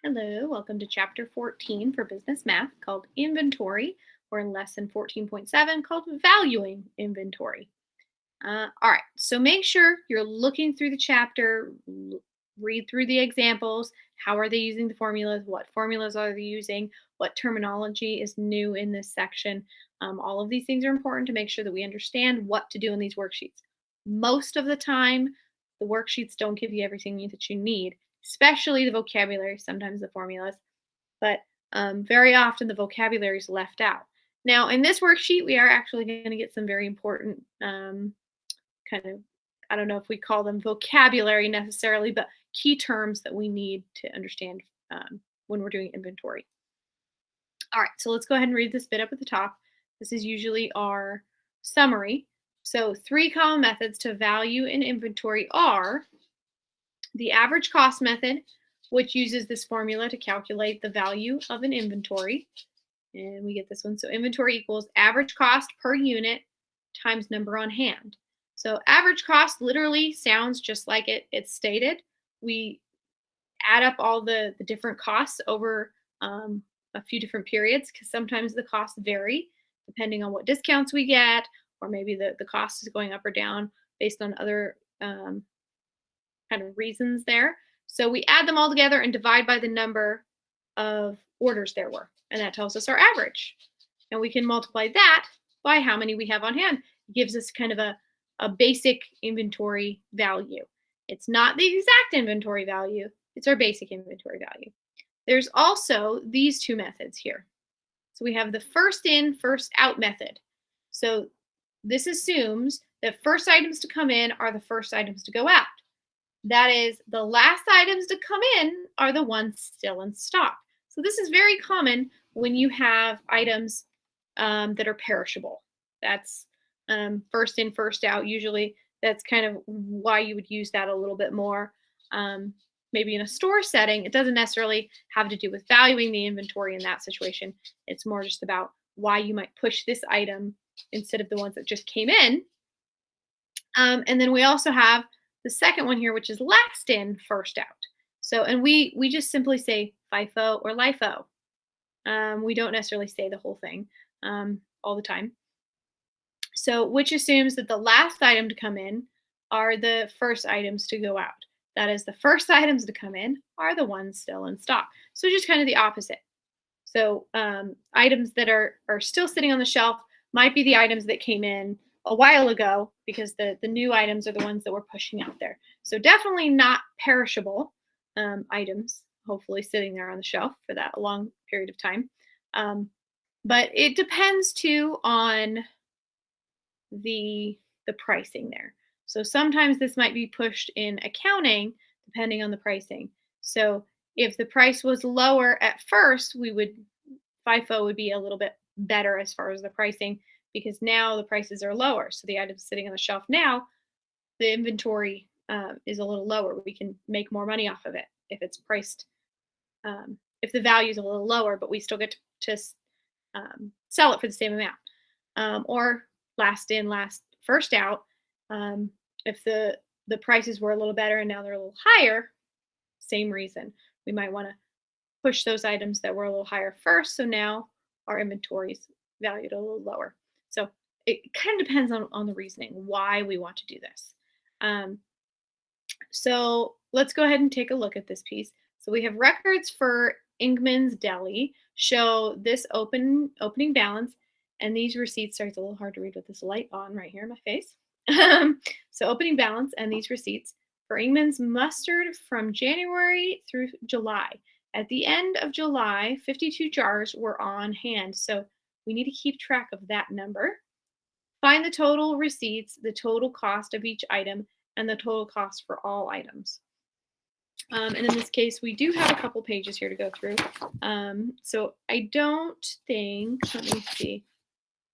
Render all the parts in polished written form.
Hello, welcome to Chapter 14 for Business Math called Inventory, or in Lesson 14.7 called Valuing Inventory. All right, so make sure you're looking through the chapter, read through the examples. How are they using the formulas? What formulas are they using? What terminology is new in this section? All of these things are important to make sure that we understand what to do in these worksheets. Most of the time, the worksheets don't give you everything that you need, especially the vocabulary, sometimes the formulas, but very often the vocabulary is left out. Now, in this worksheet, we are actually going to get some very important kind of, I don't know if we call them vocabulary necessarily, but key terms that we need to understand when we're doing inventory. All right, so let's go ahead and read this bit up at the top. This is usually our summary. So 3 common methods to value an inventory are the average cost method, which uses this formula to calculate the value of an inventory. And we get this one. So inventory equals average cost per unit times number on hand. So average cost literally sounds just like it's stated. We add up all the different costs over a few different periods because sometimes the costs vary depending on what discounts we get, or maybe the cost is going up or down based on other kind of reasons there. So we add them all together and divide by the number of orders there were, and that tells us our average. And we can multiply that by how many we have on hand. It gives us kind of a basic inventory value. It's not the exact inventory value, it's our basic inventory value. There's also these two methods here. So we have the first in, first out method. So this assumes that first items to come in are the first items to go out. That is, the last items to come in are the ones still in stock. So this is very common when you have items that are perishable. That's first in, first out. Usually that's kind of why you would use that a little bit more. Maybe in a store setting, it doesn't necessarily have to do with valuing the inventory in that situation. It's more just about why you might push this item instead of the ones that just came in. And then we also have the second one here, which is last in, first out. So, and we just simply say FIFO or LIFO. We don't necessarily say the whole thing all the time. So, which assumes that the last item to come in are the first items to go out. That is, the first items to come in are the ones still in stock. So, just kind of the opposite. So, items that are still sitting on the shelf might be the items that came in a while ago, because the new items are the ones that we're pushing out there. So definitely not perishable items, hopefully sitting there on the shelf for that long period of time. But it depends too on the pricing there. So sometimes this might be pushed in accounting depending on the pricing. So if the price was lower at first, FIFO would be a little bit better as far as the pricing, because now the prices are lower. So the items sitting on the shelf now, the inventory is a little lower. We can make more money off of it if it's priced, if the value is a little lower, but we still get to sell it for the same amount. Or last in, first out, if the prices were a little better and now they're a little higher, same reason. We might want to push those items that were a little higher first, so now our inventory is valued a little lower. So it kind of depends on the reasoning why we want to do this. So let's go ahead and take a look at this piece. So we have records for Inkman's Deli show this opening balance, and these receipts. Sorry, it's a little hard to read with this light on right here in my face. So opening balance and these receipts for Inkman's mustard from January through July. At the end of July, 52 jars were on hand. So we need to keep track of that number. Find the total receipts, the total cost of each item, and the total cost for all items. And in this case, we do have a couple pages here to go through. So I don't think, let me see.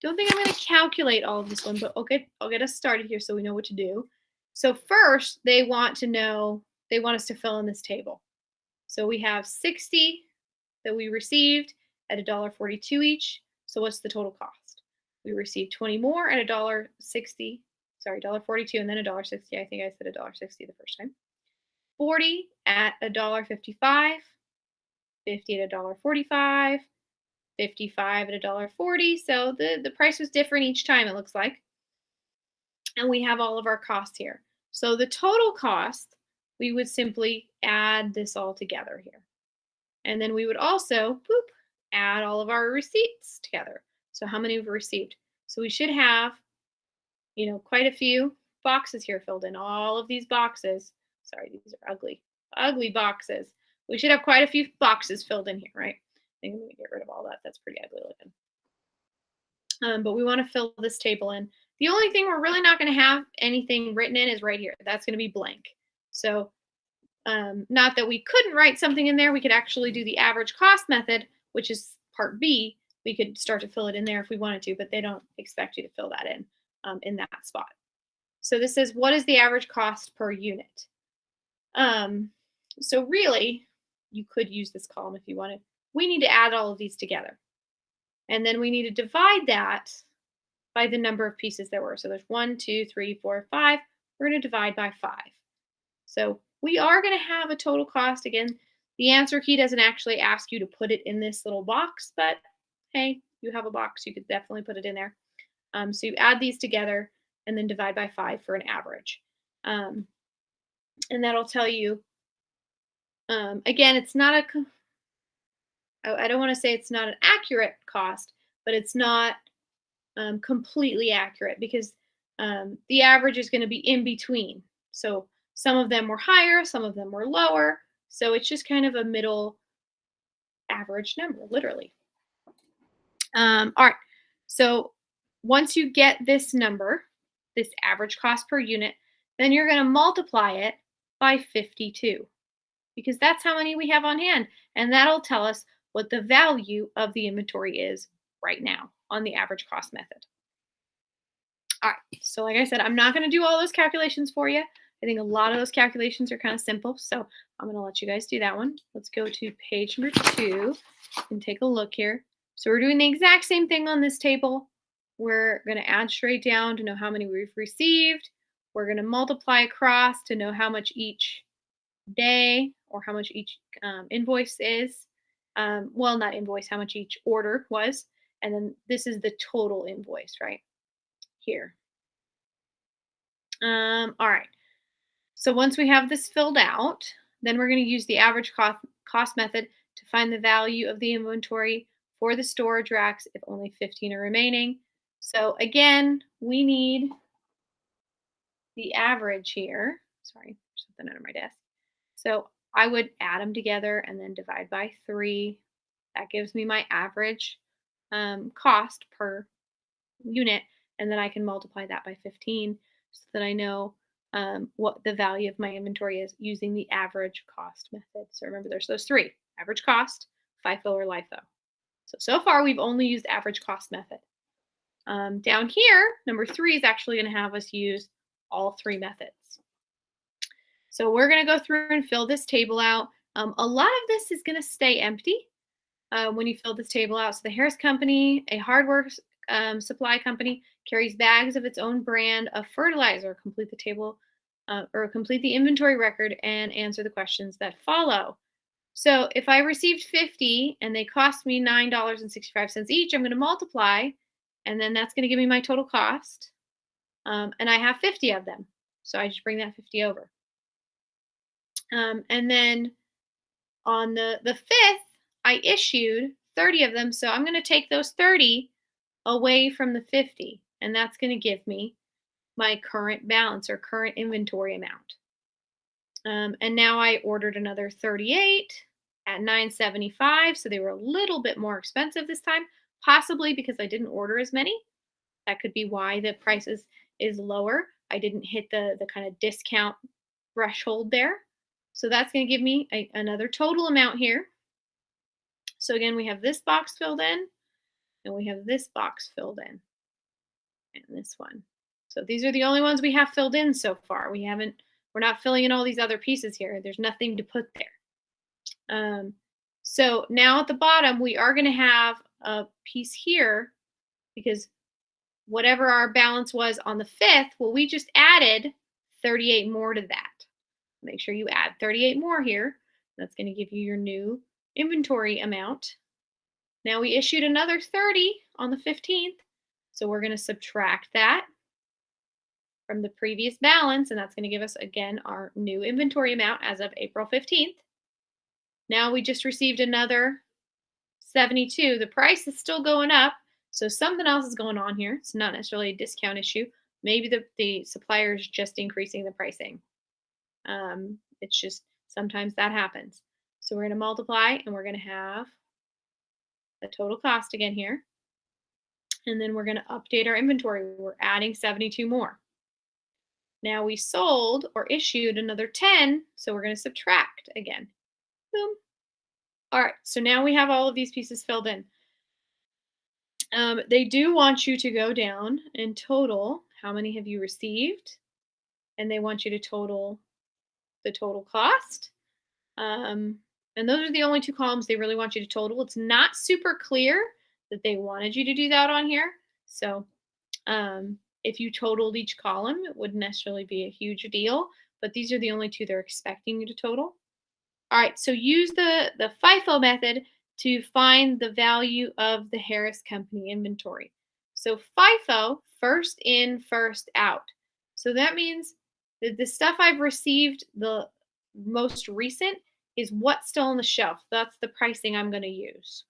Don't think I'm going to calculate all of this one, but I'll get us started here so we know what to do. So first, they want us to fill in this table. So we have 60 that we received at $1.42 each. So what's the total cost? We received 20 more at $1.60. Sorry, $1.42 and then $1.60. I think I said $1.60 the first time. 40 at $1.55. 50 at $1.45, 55 at $1.40. So the price was different each time, it looks like. And we have all of our costs here. So the total cost, we would simply add this all together here. And then we would also, add all of our receipts together. So how many we've received. So we should have, quite a few boxes here filled in. All of these boxes. Sorry, these are ugly boxes. We should have quite a few boxes filled in here, right? I think I'm going to get rid of all that. That's pretty ugly looking. But we want to fill this table in. The only thing we're really not going to have anything written in is right here. That's going to be blank. So not that we couldn't write something in there. We could actually do the average cost method, which is part B. We could start to fill it in there if we wanted to, but they don't expect you to fill that in that spot. So this says, what is the average cost per unit? So really, you could use this column if you wanted. We need to add all of these together. And then we need to divide that by the number of pieces there were. So there's 1, 2, 3, 4, 5. We're going to divide by 5. So we are going to have a total cost. Again, the answer key doesn't actually ask you to put it in this little box, but hey, you have a box. You could definitely put it in there. So you add these together and then divide by 5 for an average. And that'll tell you, again, it's not I don't want to say it's not an accurate cost, but it's not completely accurate because the average is going to be in between. So some of them were higher, some of them were lower. So it's just kind of a middle average number, literally. All right. So once you get this number, this average cost per unit, then you're going to multiply it by 52 because that's how many we have on hand. And that'll tell us what the value of the inventory is right now on the average cost method. All right, so like I said, I'm not going to do all those calculations for you. I think a lot of those calculations are kind of simple, so I'm going to let you guys do that one. Let's go to page number 2 and take a look here. So we're doing the exact same thing on this table. We're going to add straight down to know how many we've received. We're going to multiply across to know how much each day or how much each invoice is. Well, not invoice, how much each order was. And then this is the total invoice, right? Here. All right. So once we have this filled out, then we're going to use the average cost method to find the value of the inventory for the storage racks if only 15 are remaining. So again, we need the average here. Sorry, there's something under my desk. So I would add them together and then divide by 3. That gives me my average cost per unit. And then I can multiply that by 15 so that I know what the value of my inventory is using the average cost method. So remember, there's those 3: average cost, FIFO, or Lifo. So far, we've only used average cost method. Down here, number 3 is actually going to have us use all 3 methods. So we're going to go through and fill this table out. A lot of this is going to stay empty when you fill this table out. So the Harris Company, a hardware supply company, carries bags of its own brand of fertilizer. Complete the table or complete the inventory record and answer the questions that follow. So if I received 50 and they cost me $9.65 each, I'm going to multiply, and then that's going to give me my total cost. And I have 50 of them. So I just bring that 50 over. And then on the 5th, I issued 30 of them. So I'm going to take those 30 away from the 50. And that's going to give me my current balance or current inventory amount. And now I ordered another 38 at $9.75. So they were a little bit more expensive this time, possibly because I didn't order as many. That could be why the price is lower. I didn't hit the kind of discount threshold there. So that's going to give me another total amount here. So again, we have this box filled in, and we have this box filled in, and this one. So these are the only ones we have filled in so far. We're not filling in all these other pieces here. There's nothing to put there. So now at the bottom, we are going to have a piece here because whatever our balance was on the 5th, well, we just added 38 more to that. Make sure you add 38 more here. That's going to give you your new inventory amount. Now we issued another 30 on the 15th, so we're going to subtract that from the previous balance, and that's going to give us, again, our new inventory amount as of April 15th. Now we just received another 72. The price is still going up, so something else is going on here. It's not necessarily a discount issue. Maybe the supplier is just increasing the pricing. It's just sometimes that happens. So we're going to multiply, and we're going to have the total cost again here. And then we're going to update our inventory. We're adding 72 more. Now we sold or issued another 10, so we're going to subtract again. Boom. All right, so now we have all of these pieces filled in. They do want you to go down and total how many have you received, and they want you to total the total cost. And those are the only two columns they really want you to total. It's not super clear that they wanted you to do that on here. So if you totaled each column, it wouldn't necessarily be a huge deal, but these are the only two they're expecting you to total. All right, so use the FIFO method to find the value of the Harris Company inventory. So FIFO, first in, first out. So that means that the stuff I've received, the most recent, is what's still on the shelf. That's the pricing I'm going to use.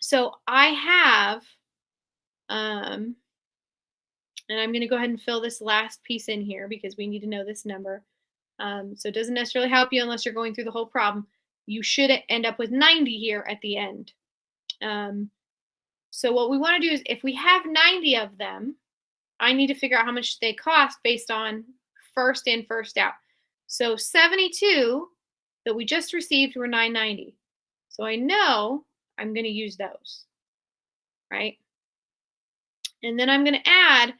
So I have, and I'm going to go ahead and fill this last piece in here because we need to know this number. So it doesn't necessarily help you unless you're going through the whole problem. You should end up with 90 here at the end. So what we want to do is, if we have 90 of them, I need to figure out how much they cost based on first in, first out. So 72 that we just received were $9.90. So I know I'm going to use those, right? And then I'm going to add,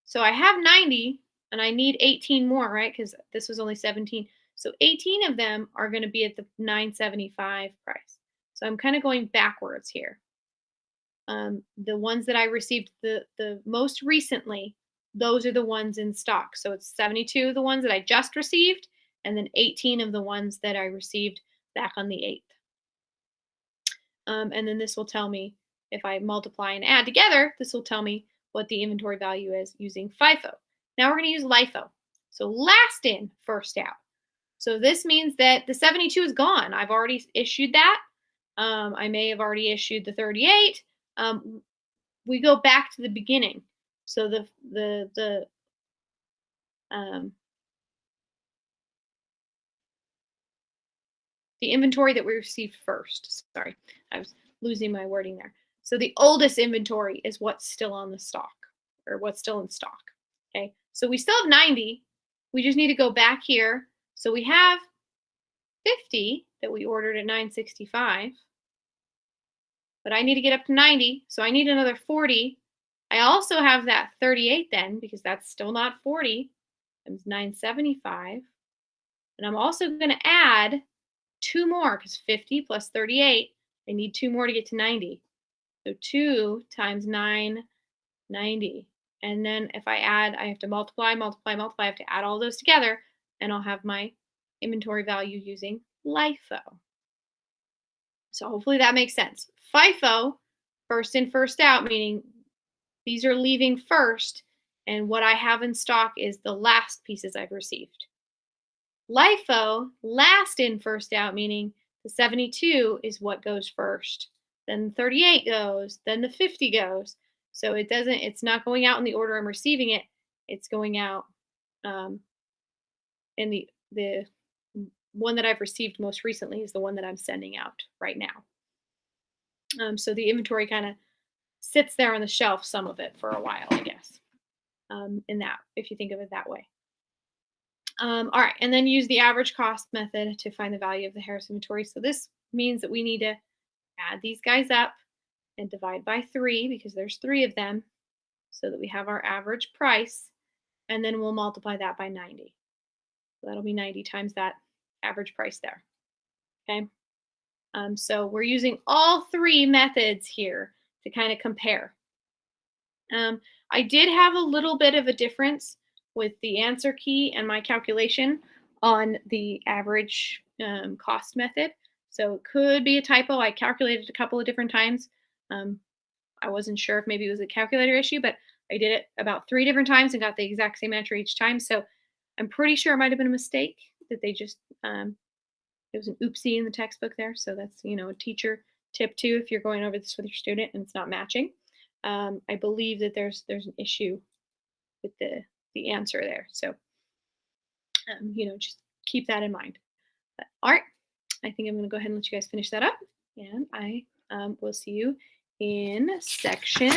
so I have 90 and I need 18 more, right? Because this was only 17. So 18 of them are going to be at the $9.75 price. So I'm kind of going backwards here. The ones that I received the most recently, those are the ones in stock. So it's 72 of the ones that I just received, and then 18 of the ones that I received back on the 8th. And then this will tell me, if I multiply and add together, this will tell me what the inventory value is using FIFO. Now we're going to use Lifo. So last in, first out. So this means that the 72 is gone. I've already issued that. I may have already issued the 38. We go back to the beginning. So the inventory that we received first. Sorry, I was losing my wording there. So the oldest inventory is what's still on the stock, or what's still in stock. Okay, so we still have 90. We just need to go back here. So we have 50 that we ordered at $9.65. But I need to get up to 90, so I need another 40. I also have that 38 then, because that's still not 40. It's $9.75. And I'm also going to add 2 more, because 50 plus 38, I need 2 more to get to 90. So 2 times 990. And then if I add, I have to multiply. I have to add all those together, and I'll have my inventory value using Lifo. So hopefully that makes sense. FIFO, first in, first out, meaning these are leaving first, and what I have in stock is the last pieces I've received. Lifo, last in, first out, meaning the 72 is what goes first. Then the 38 goes, then the 50 goes. So it's not going out in the order I'm receiving it. It's going out in the one that I've received most recently is the one that I'm sending out right now. So the inventory kind of sits there on the shelf, some of it for a while, I guess, if you think of it that way. All right, and then use the average cost method to find the value of the Harris inventory. So this means that we need to add these guys up and divide by 3, because there's 3 of them, so that we have our average price, and then we'll multiply that by 90. So that'll be 90 times that average price there. Okay. So we're using all 3 methods here to kind of compare. I did have a little bit of a difference with the answer key and my calculation on the average cost method. So it could be a typo. I calculated a couple of different times. I wasn't sure if maybe it was a calculator issue, but I did it about 3 different times and got the exact same answer each time. So I'm pretty sure it might have been a mistake that they just it was an oopsie in the textbook there. So that's, a teacher tip too if you're going over this with your student and it's not matching. I believe that there's an issue with the answer there. So just keep that in mind. But, all right, I think I'm going to go ahead and let you guys finish that up, and I will see you in section